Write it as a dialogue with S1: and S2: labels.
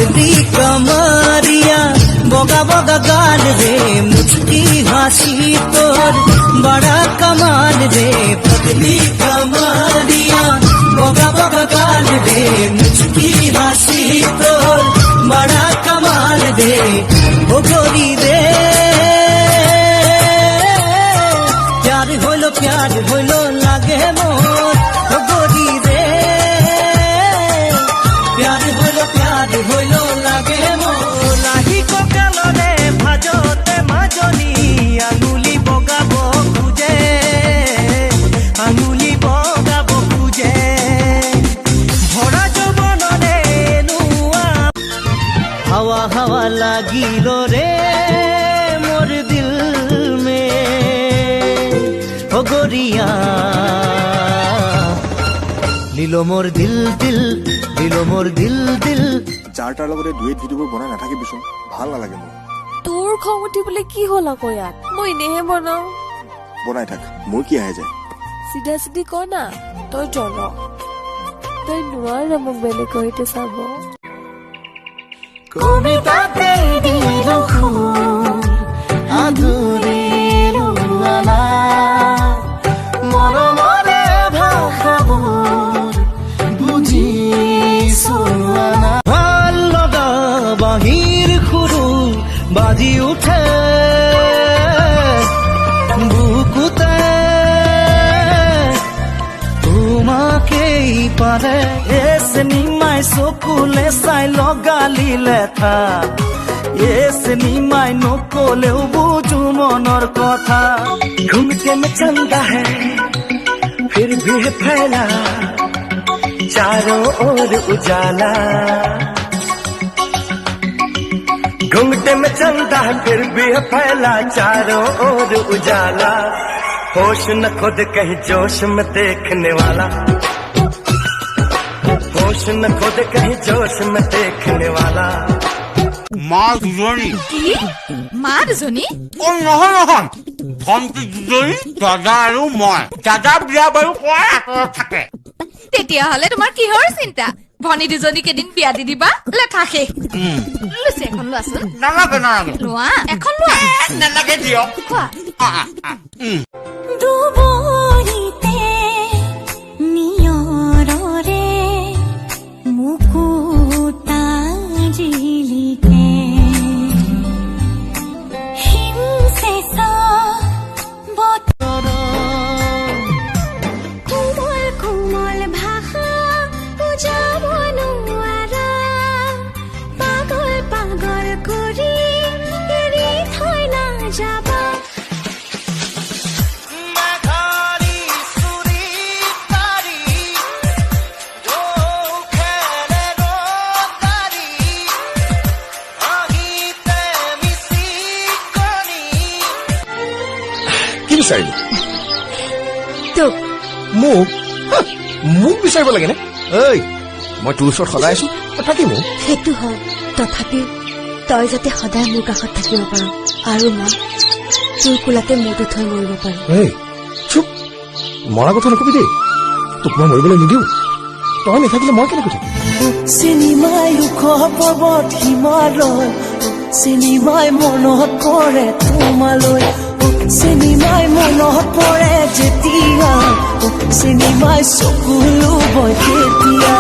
S1: पतली कमरिया बोगा बोगा गाल रे मुझकी हंसी तोर बड़ा कमाल रे पतली कमरिया बोगा बोगा गाल रे मुझकी हंसी तोर बड़ा कमाल रे ओ गोरी रे प्यार होलो लागे मोर ओ गोरी रे प्यार होलो लागे मोर लाही को कालो रे भाजते মাজনী আঙুলি বগাব খুজে ভরা যৌবনরে নুয়া হাওয়া হাওয়া লাগিল রে মোর দিল মে ओ गोरिया लीलो मोर दिल दिल लीलो मोर दिल दिल
S2: যাৰটাৰ লগতে ডুৱেট ভিডিঅ'বোৰ বনাই নাথাকিবিচোন ভাল নালাগে মোৰ
S3: তোৰ খং উঠিবলে কি হ'ল আকৌ ইয়াত মই এনেহে বনাও
S2: বনাই থাক মোৰ কি আহে যায়
S3: চিধা চিধি ক না তই জন তই নোৱাৰ মোক বেলেগ কইতে চাব
S1: কবিতাতে দিল খুন আদুরে রুয়ালা বাজি উঠে বুকুতে তোমাকেই পারে এ সিনেমাই চকুলে চাই লগালিলে থা এ সিনেমাই নকলেও বুঝো মনৰ কথা ঘুমকে মে চন্দা है फिर भी फैला चारों ओर उजाला घूंघटे में चलता है फिर भी फैला चारों ओर उजाला होश न खुद कहीं जोश में देखने वाला होश न खुद कहीं जोश में देखने वाला
S4: মা দুজনী
S5: কি মা দুজনী
S4: ও নহয় ভণ্টি দুজনী দাদা আৰু মই দাদা বিয়া বাৰু কৰা থাকে
S5: তেতিয়াহ'লে তোমাৰ কিহৰ চিন্তা ভনী দুজনীক এদিন বিয়া দি দিবা লেঠাকে লুচি এখন লোৱাচোন
S4: নালাগে নালাগে
S5: লোৱা এখন লোৱা
S4: নালাগে দিয়ক
S5: খোৱা
S6: ডুবৰিতে নিয়ৰৰে মুকুতা জিলিকে হিমচেঁচা বতৰ কোমল কোমল ভাষা বুজাব নোৱাৰা পাগল পাগল কৰি এৰি থৈ নাযাবা
S2: কি বিচাৰিলি
S3: তোক
S2: মোক বিচাৰিব লাগে নে ঐ মই তোৰ ওচৰত সদায় আছো থাকিম
S3: সেইটো হয় তথাপিও তই যাতে সদায় মোৰ কাষত থাকিব পাৰ আৰু মই তোৰ কোলাতে মূৰটো থৈ মৰিব পাৰো
S2: চুপ মৰা কথা নকবি দেই তোক মই মৰিবলৈ নিদিওঁ তই নাথাকিলে মই কেনেকৈ থাকিম
S1: চিনেমাই ওখ পৰ্বত হিমালয় চিনেমাই মনত পৰে তোমালৈ চিনেমাই মনত পৰে যেতিয়া চিনেমাই চকুলো বয় তেতিয়া